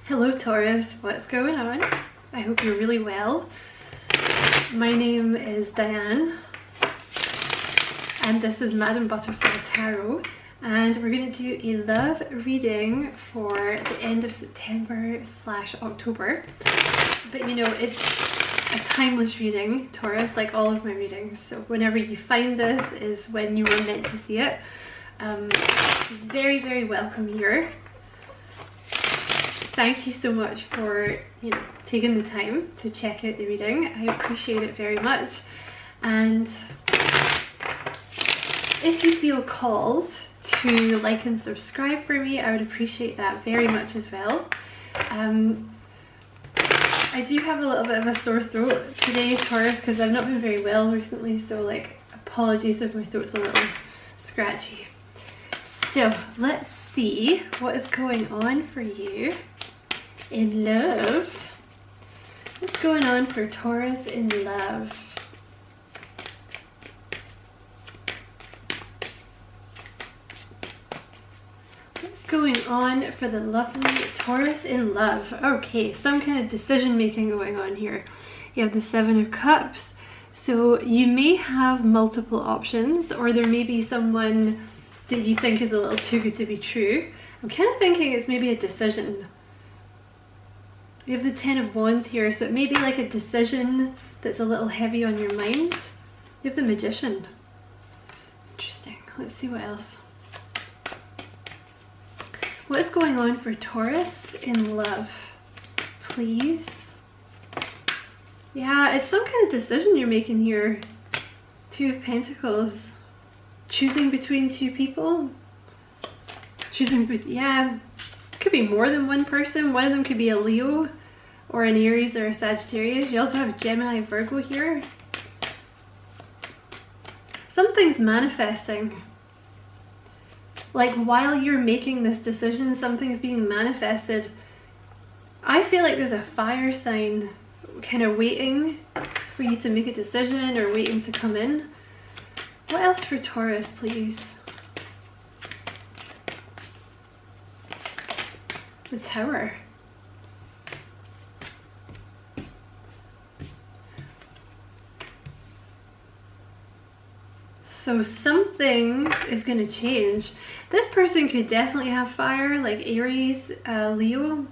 Hello Taurus, what's going on? I hope you're really well. My name is Diane and this is Madam Butterfly Tarot, and we're going to do a love reading for the end of September / October. But you know, it's a timeless reading, Taurus, like all of my readings. So whenever you find this is when you were meant to see it. Very, very welcome here. Thank you so much for, taking the time to check out the reading. I appreciate it very much. And if you feel called to like and subscribe for me, I would appreciate that very much as well. I do have a little bit of a sore throat today, Taurus, because I've not been very well recently, so apologies if my throat's a little scratchy. So let's see what is going on for you in love. What's going on for Taurus in love? What's going on for the lovely Taurus in love? Okay, some kind of decision making going on here. You have the 7 of Cups, so you may have multiple options, or there may be someone that you think is a little too good to be true. I'm kind of thinking it's maybe a decision. You have the 10 of Wands here, so it may be like a decision that's a little heavy on your mind. You have the Magician. Interesting. Let's see what else. What is going on for Taurus in love, please? Yeah, it's some kind of decision you're making here. 2 of Pentacles. Choosing between 2 people. Yeah, could be more than one person. One of them could be a Leo or an Aries or a Sagittarius. You also have Gemini, Virgo here. Something's manifesting. Like while you're making this decision, something's being manifested. I feel like there's a fire sign kind of waiting for you to make a decision or waiting to come in. What else for Taurus, please? The Tower. So something is going to change. This person could definitely have fire, like Aries, Leo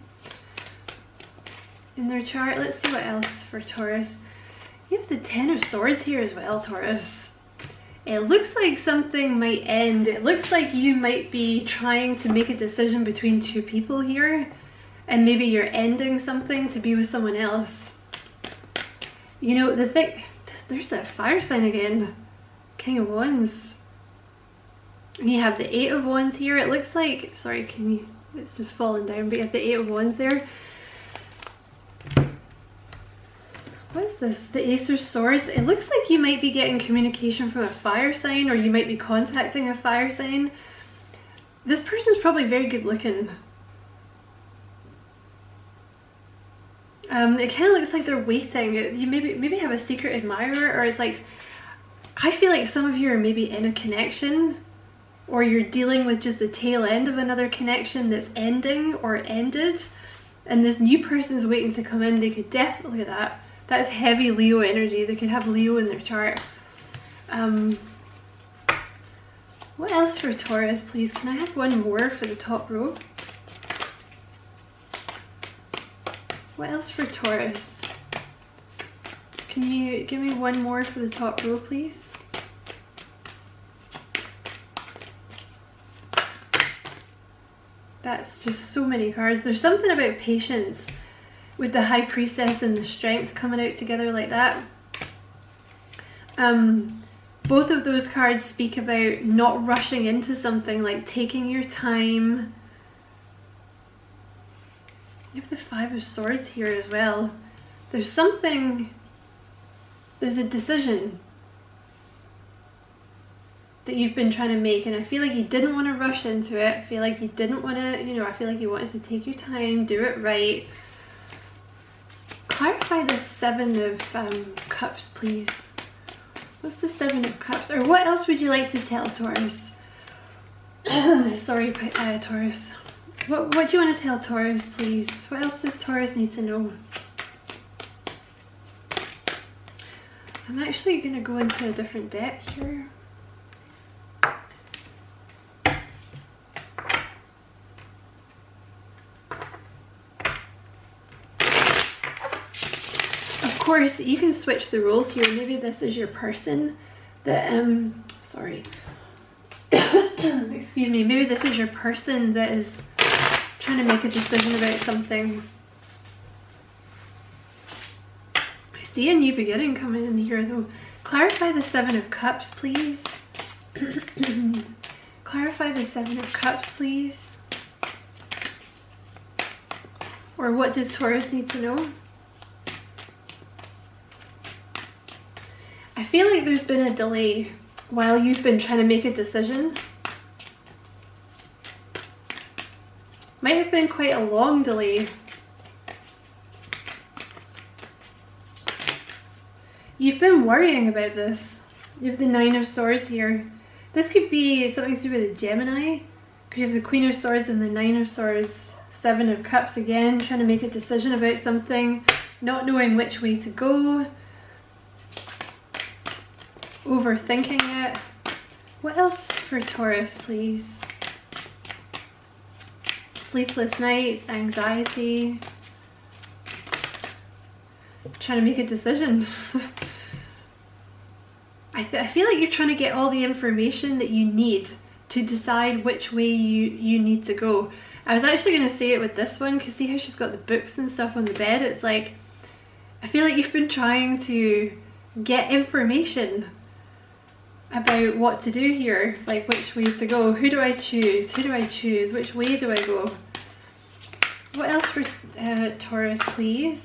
in their chart. Let's see what else for Taurus. You have the 10 of Swords here as well, Taurus. It looks like something might end. It looks like you might be trying to make a decision between 2 people here, and maybe you're ending something to be with someone else. You know, the thing, there's that fire sign again. King of Wands. And you have the 8 of Wands here. It looks like, sorry, it's just falling down, but you have the 8 of Wands there. What is this? The Ace of Swords. It looks like you might be getting communication from a fire sign, or you might be contacting a fire sign. This person is probably very good looking. It kind of looks like they're waiting. You maybe have a secret admirer, or it's like, I feel like some of you are maybe in a connection, or you're dealing with just the tail end of another connection that's ending or ended, and this new person's waiting to come in. They could definitely, look at that. That's heavy Leo energy. They could have Leo in their chart. What else for Taurus, please? Can I have one more for the top row? What else for Taurus? Can you give me one more for the top row, please? That's just so many cards. There's something about patience with the High Priestess and the Strength coming out together like that. Both of those cards speak about not rushing into something, like taking your time. You have the 5 of Swords here as well. There's a decision that you've been trying to make, and I feel like you didn't want to rush into it. I feel like you didn't want to, I feel like you wanted to take your time, do it right. Clarify the 7 of Cups, please. What's the 7 of Cups? Or what else would you like to tell Taurus? Sorry, Taurus. What do you want to tell Taurus, please? What else does Taurus need to know? I'm actually going to go into a different deck here. Of course, you can switch the roles here. Maybe this is your person that, sorry. Excuse me, maybe this is your person that is trying to make a decision about something. I see a new beginning coming in here though. Clarify the Seven of Cups, please. Clarify the Seven of Cups, please. Or what does Taurus need to know? I feel like there's been a delay while you've been trying to make a decision. Might have been quite a long delay. You've been worrying about this. You have the Nine of Swords here. This could be something to do with a Gemini, because you have the Queen of Swords and the Nine of Swords. Seven of Cups again, trying to make a decision about something, not knowing which way to go, overthinking it. What else for Taurus, please? Sleepless nights, anxiety, trying to make a decision. I feel like you're trying to get all the information that you need to decide which way you need to go. I was actually going to say it with this one, because see how she's got the books and stuff on the bed? It's like, I feel like you've been trying to get information about what to do here, like which way to go. Who do I choose? Who do I choose? Which way do I go? What else for Taurus, please?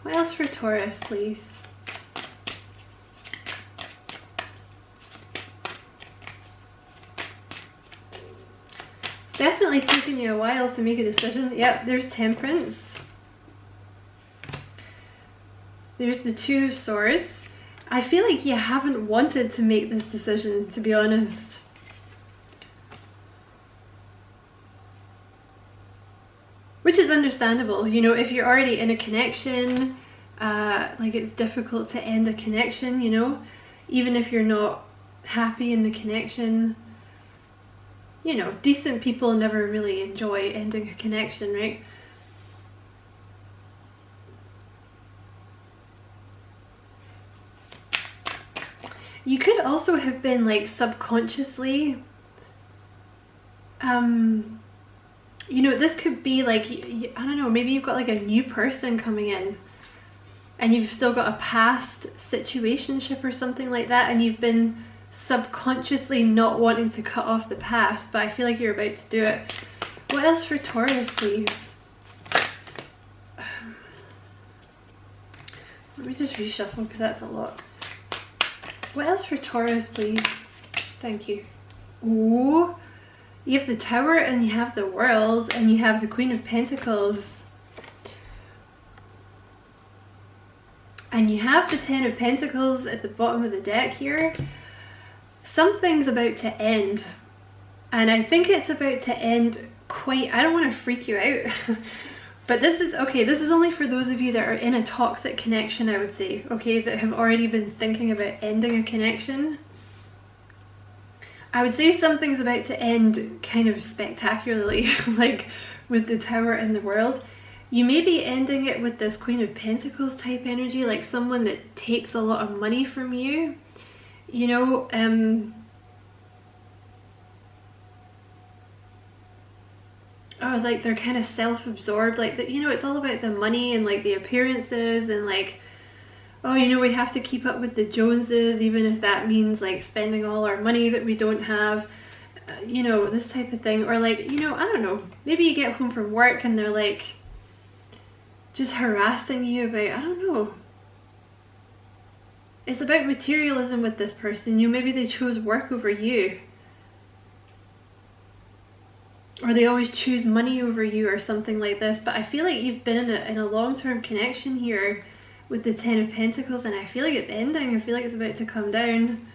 What else for Taurus, please? It's definitely taken you a while to make a decision. Yep, there's Temperance. There's the Two of Swords. I feel like you haven't wanted to make this decision, to be honest. Which is understandable, you know, if you're already in a connection, like it's difficult to end a connection, you know, even if you're not happy in the connection. You know, decent people never really enjoy ending a connection, right? You could also have been like subconsciously, you know, this could be like, I don't know, maybe you've got like a new person coming in and you've still got a past situationship or something like that, and you've been subconsciously not wanting to cut off the past, but I feel like you're about to do it. What else for Taurus, please? Let me just reshuffle because that's a lot. What else for Taurus, please? Thank you. Ooh, you have the Tower and you have the World and you have the Queen of Pentacles. And you have the Ten of Pentacles at the bottom of the deck here. Something's about to end. And I think it's about to end quite, I don't want to freak you out. But this is, okay, this is only for those of you that are in a toxic connection, I would say, okay, that have already been thinking about ending a connection. I would say something's about to end kind of spectacularly, like with the Tower and the World. You may be ending it with this Queen of Pentacles type energy, like someone that takes a lot of money from you, you know, oh, like they're kind of self-absorbed, like that, you know, it's all about the money and like the appearances and like, oh, you know, we have to keep up with the Joneses, even if that means like spending all our money that we don't have, you know, this type of thing. Or like, you know, I don't know, maybe you get home from work and they're like just harassing you about, I don't know. It's about materialism with this person. You know, maybe they chose work over you. Or they always choose money over you or something like this. But I feel like you've been in a long-term connection here with the Ten of Pentacles, and I feel like it's ending. I feel like it's about to come down.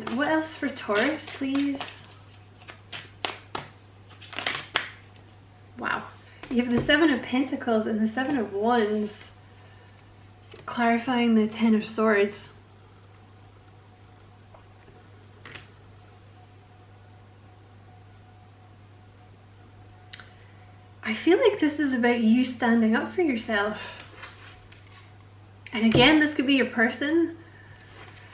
What else for Taurus, please? Wow. You have the Seven of Pentacles and the Seven of Wands, clarifying the Ten of Swords. I feel like this is about you standing up for yourself. And again, this could be your person.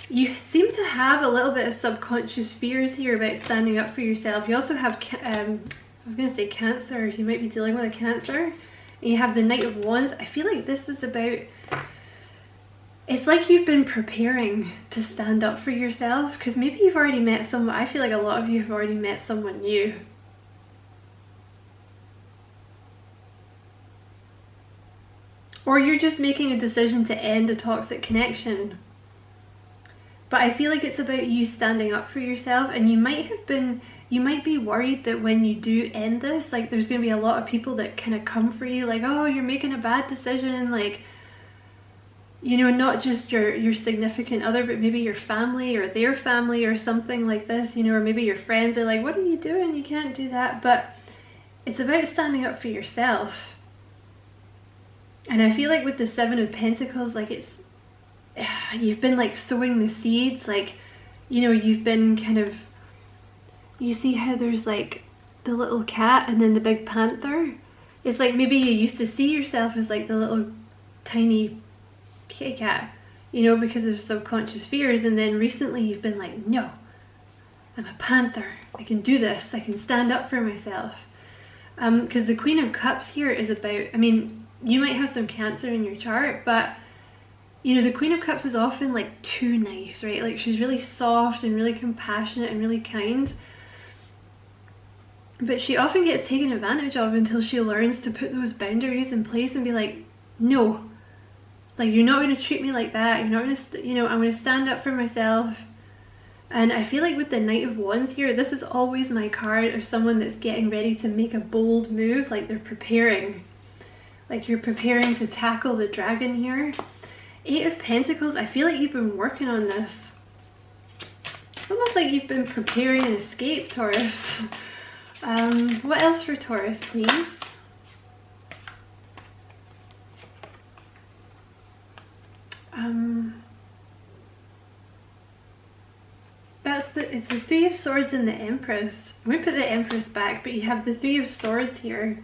You seem to have a little bit of subconscious fears here about standing up for yourself. You also have, I was going to say Cancer, you might be dealing with a Cancer. And you have the Knight of Wands. I feel like this is about, it's like you've been preparing to stand up for yourself, because maybe you've already met someone. I feel like a lot of you have already met someone new. Or you're just making a decision to end a toxic connection. But I feel like it's about you standing up for yourself, and you might be worried that when you do end this, like there's going to be a lot of people that kind of come for you, like, oh, you're making a bad decision, like, you know, not just your significant other, but maybe your family or their family or something like this, you know, or maybe your friends are like, what are you doing? You can't do that. But it's about standing up for yourself. And I feel like with the Seven of Pentacles, like you've been like sowing the seeds, like, you know, you've been kind of, you see how there's like the little cat and then the big panther? It's like maybe you used to see yourself as like the little tiny kitty cat, you know, because of subconscious fears, and then recently you've been like, no, I'm a panther, I can do this, I can stand up for myself. Because the Queen of Cups here is about, I mean, you might have some Cancer in your chart, but you know, the Queen of Cups is often like too nice, right? Like she's really soft and really compassionate and really kind. But she often gets taken advantage of until she learns to put those boundaries in place and be like, no, like you're not going to treat me like that. You're not going to, you know, I'm going to stand up for myself. And I feel like with the Knight of Wands here, this is always my card of someone that's getting ready to make a bold move, like they're preparing. Like you're preparing to tackle the dragon here. Eight of Pentacles, I feel like you've been working on this. It's almost like you've been preparing an escape, Taurus. What else for Taurus, please? It's the Three of Swords and the Empress. I'm going to put the Empress back, but you have the Three of Swords here.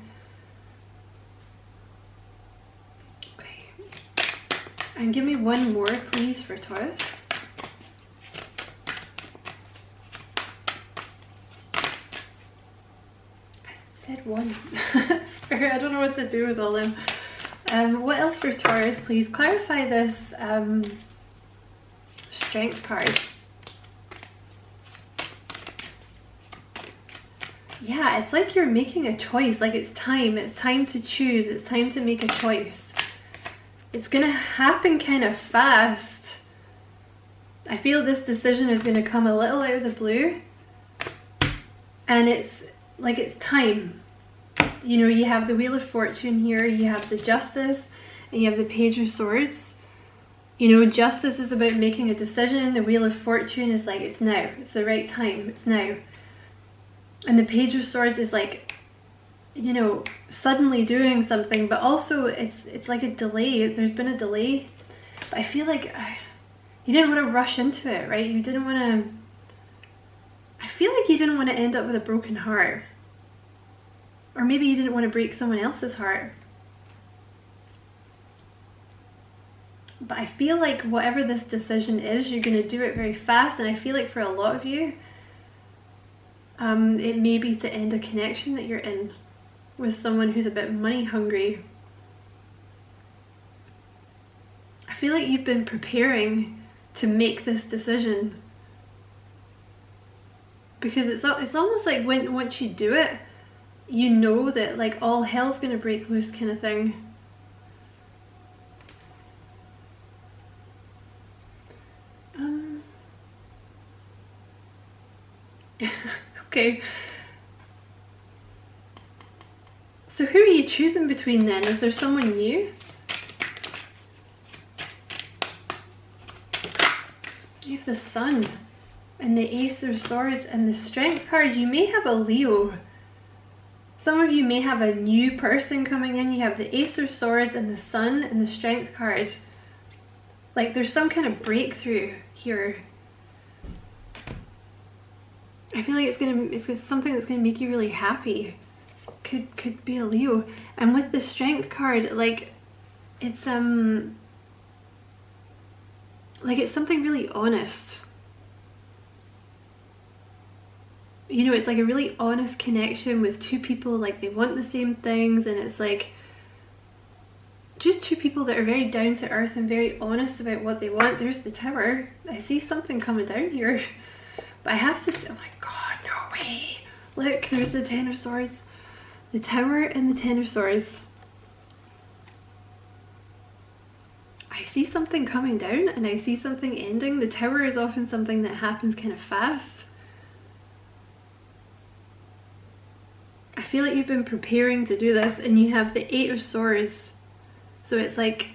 And give me one more, please, for Taurus. I said one. Sorry, I don't know what to do with all them. What else for Taurus, please? Clarify this Strength card. Yeah, it's like you're making a choice. Like it's time to choose. It's time to make a choice. It's gonna happen kind of fast. I feel this decision is gonna come a little out of the blue, and it's like it's time. You know, you have the Wheel of Fortune here, you have the Justice, and you have the Page of Swords. You know, Justice is about making a decision. The Wheel of Fortune is like, it's now, it's the right time, it's now. And the Page of Swords is like, you know, suddenly doing something, but also it's like a delay. There's been a delay, but I feel like you didn't want to rush into it, right? You didn't want to, I feel like you didn't want to end up with a broken heart, or maybe you didn't want to break someone else's heart. But I feel like whatever this decision is, you're going to do it very fast, and I feel like for a lot of you, it may be to end a connection that you're in with someone who's a bit money hungry. I feel like you've been preparing to make this decision, because it's almost like once you do it, you know that like all hell's gonna break loose kind of thing. Okay. So who are you choosing between then? Is there someone new? You have the Sun. and the Ace of Swords and the Strength card. You may have a Leo. Some of you may have a new person coming in. You have the Ace of Swords and the Sun and the Strength card. Like there's some kind of breakthrough here. I feel like it's something that's gonna make you really happy. Could be a Leo. And with the Strength card, like it's something really honest. You know, it's like a really honest connection with two people, like they want the same things, and it's like just two people that are very down to earth and very honest about what they want. There's the Tower. I see something coming down here. But I have to say, oh my god, no way. Look, there's the Ten of Swords. The Tower and the Ten of Swords. I see something coming down and I see something ending. The Tower is often something that happens kind of fast. I feel like you've been preparing to do this, and you have the Eight of Swords. So it's like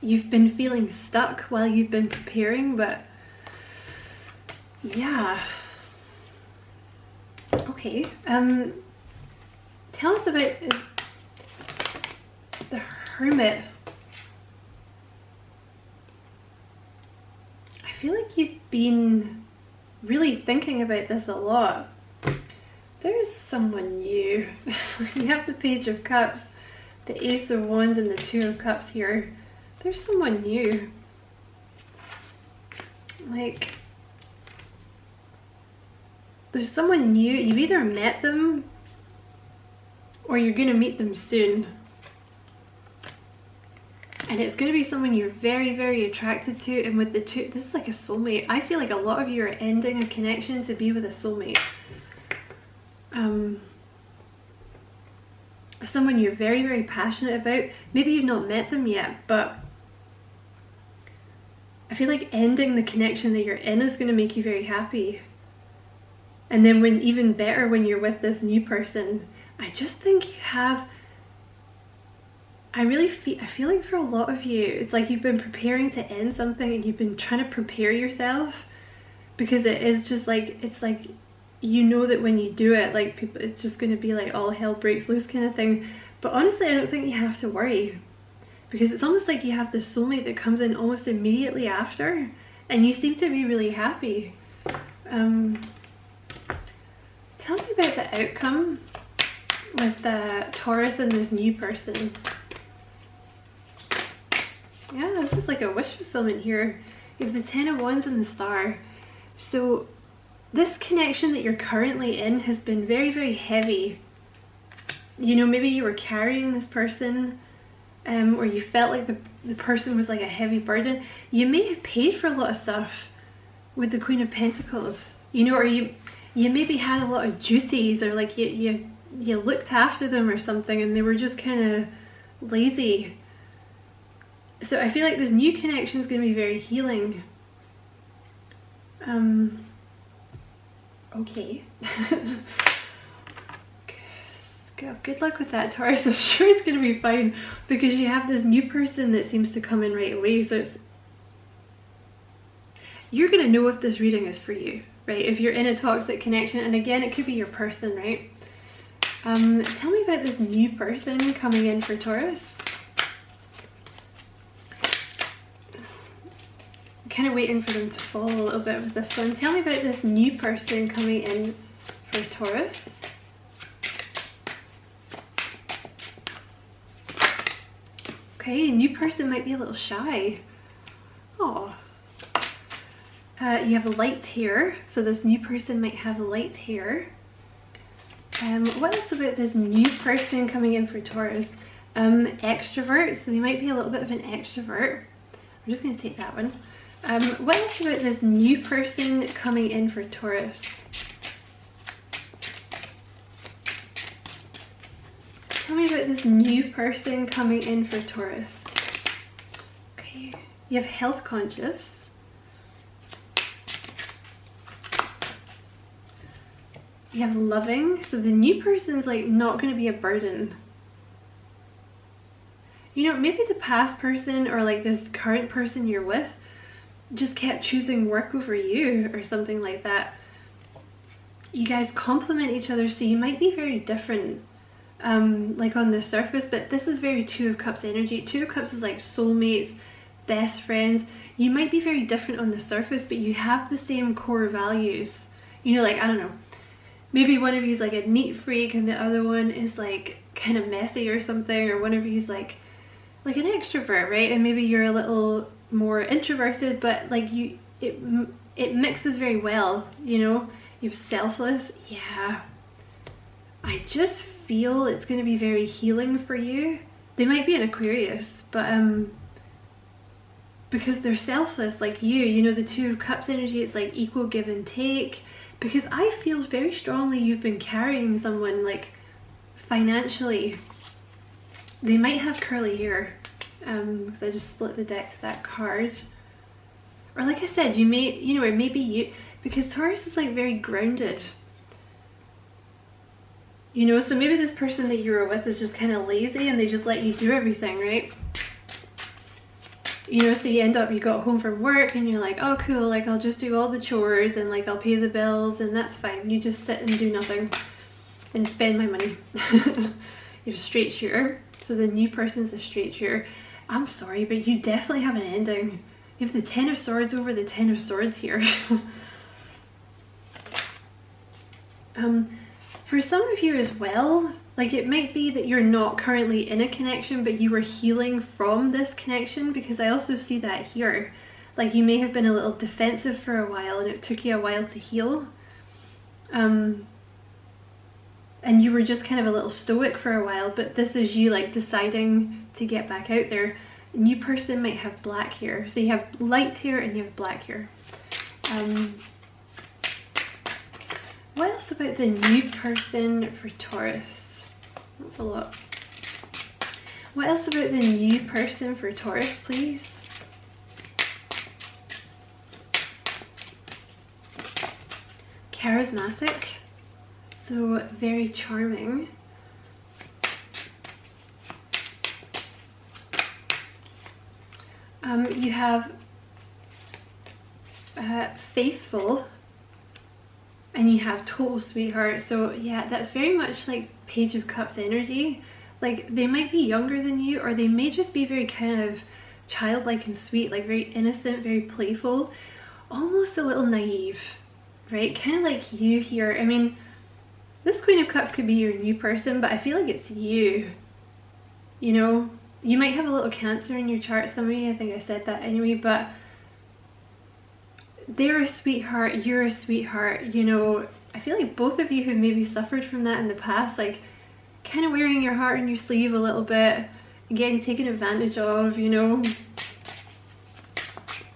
you've been feeling stuck while you've been preparing, but yeah. Okay. Tell us about the Hermit. I feel like you've been really thinking about this a lot. There's someone new. You have the Page of Cups, the Ace of Wands and the Two of Cups here. There's someone new. Like, there's someone new. You've either met them or you're going to meet them soon. And it's going to be someone you're very, very attracted to. And with the two, this is like a soulmate. I feel like a lot of you are ending a connection to be with a soulmate. Someone you're very, very passionate about. Maybe you've not met them yet, but I feel like ending the connection that you're in is going to make you very happy. And then even better when you're with this new person. I just think you have, I feel like for a lot of you, it's like you've been preparing to end something and you've been trying to prepare yourself, because it is just like, it's like, you know that when you do it, like people, it's just going to be like all hell breaks loose kind of thing. But honestly, I don't think you have to worry, because it's almost like you have this soulmate that comes in almost immediately after, and you seem to be really happy. Tell me about the outcome with the Taurus and this new person. Yeah, this is like a wish fulfillment here. You have the Ten of Wands and the Star. So this connection that you're currently in has been very, very heavy. You know, maybe you were carrying this person, or you felt like the person was like a heavy burden. You may have paid for a lot of stuff with the Queen of Pentacles, you know, or you maybe had a lot of duties, or like you looked after them or something, and they were just kind of lazy. So I feel like this new connection is going to be very healing. Okay. Good luck with that, Taurus. I'm sure it's going to be fine, because you have this new person that seems to come in right away. So you're going to know if this reading is for you, right? If you're in a toxic connection, and again, it could be your person, right? Tell me about this new person coming in for Taurus. Kind of waiting for them to fall a little bit with this one. Tell me about this new person coming in for Taurus. Okay, a new person might be a little shy. Oh. You have light hair, so this new person might have light hair. What else about this new person coming in for Taurus? Extrovert, so they might be a little bit of an extrovert. I'm just going to take that one. What else about this new person coming in for Taurus? Tell me about this new person coming in for Taurus. Okay, you have health conscious. You have loving, so the new person's like not going to be a burden. You know, maybe the past person or like this current person you're with, just kept choosing work over you or something like that. You guys complement each other, so you might be very different, like on the surface, but this is very Two of Cups energy. Two of Cups is like soulmates, best friends. You might be very different on the surface, but you have the same core values. You know, like, I don't know, maybe one of you is like a neat freak and the other one is like kind of messy or something, or one of you is like an extrovert, right? And maybe you're a little more introverted, but like it mixes very well, you know. You've selfless. Yeah, I just feel it's going to be very healing for you. They might be an Aquarius, but because they're selfless like you know, the Two of Cups energy, it's like equal give and take. Because I feel very strongly you've been carrying someone, like financially. They might have curly hair, because I just split the deck to that card. Or like I said, you may, you know, or maybe you, because Taurus is like very grounded. You know, so maybe this person that you were with is just kind of lazy and they just let you do everything, right? You know, so you end up, you got home from work and you're like, oh cool, like I'll just do all the chores and like I'll pay the bills and that's fine. You just sit and do nothing and spend my money. You're a straight shooter. So the new person's a straight shooter. I'm sorry, but you definitely have an ending. You have the Ten of Swords over the Ten of Swords here. For some of you as well, like it might be that you're not currently in a connection, but you were healing from this connection, because I also see that here. Like you may have been a little defensive for a while and it took you a while to heal. And you were just kind of a little stoic for a while, but this is you like deciding to get back out there. A new person might have black hair. So you have light hair and you have black hair. What else about the new person for Taurus? That's a lot. What else about the new person for Taurus, please? Charismatic. So very charming. You have faithful, and you have total sweetheart. So yeah, that's very much like Page of Cups energy. Like they might be younger than you, or they may just be very kind of childlike and sweet, like very innocent, very playful, almost a little naive, right? Kind of like you here. I mean, this Queen of Cups could be your new person, but I feel like it's you. You know, you might have a little Cancer in your chart, some of you, I think I said that anyway, but they're a sweetheart, you're a sweetheart, you know. I feel like both of you have maybe suffered from that in the past, like kind of wearing your heart on your sleeve a little bit, getting taken advantage of, you know.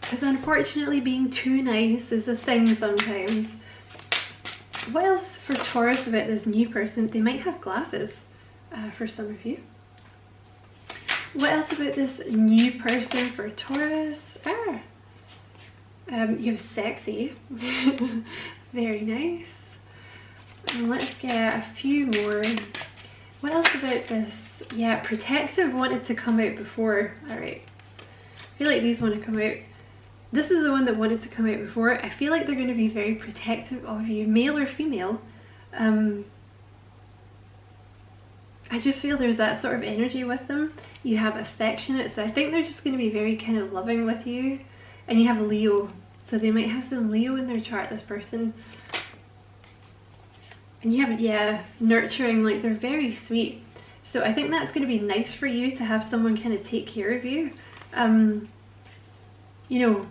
Because unfortunately being too nice is a thing sometimes. What else for Taurus about this new person? They might have glasses for some of you. What else about this new person for Taurus? You have sexy. Very nice. And let's get a few more. What else about this? Yeah, protective wanted to come out before. Alright. I feel like these want to come out. This is the one that wanted to come out before. I feel like they're going to be very protective of you, male or female. I just feel there's that sort of energy with them. You have affectionate, so I think they're just going to be very kind of loving with you. And you have Leo, so they might have some Leo in their chart, this person. And you have, yeah, nurturing, like they're very sweet. So I think that's going to be nice for you to have someone kind of take care of you. You know,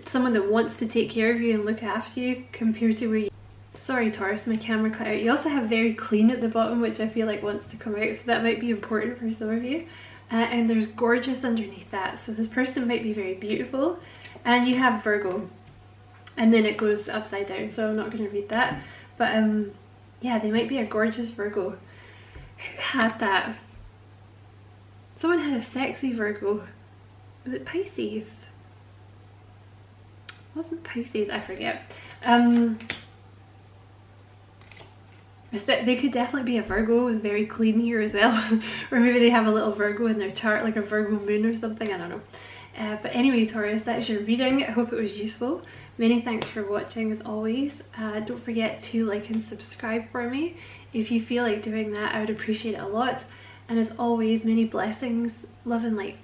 someone that wants to take care of you and look after you compared to where you... Sorry Taurus, my camera cut out. You also have very clean at the bottom, which I feel like wants to come out, so that might be important for some of you. And there's gorgeous underneath that, so this person might be very beautiful. And you have Virgo, and then it goes upside down, so I'm not going to read that. But yeah, they might be a gorgeous Virgo. Who had that? Someone had a sexy Virgo. Was it Pisces? Wasn't Pisces? I forget. They could definitely be a Virgo with very clean hair as well. Or maybe they have a little Virgo in their chart, like a Virgo moon or something, I don't know. But anyway, Taurus, that's your reading. I hope it was useful. Many thanks for watching as always. Don't forget to like and subscribe for me. If you feel like doing that, I would appreciate it a lot. And as always, many blessings, love and light.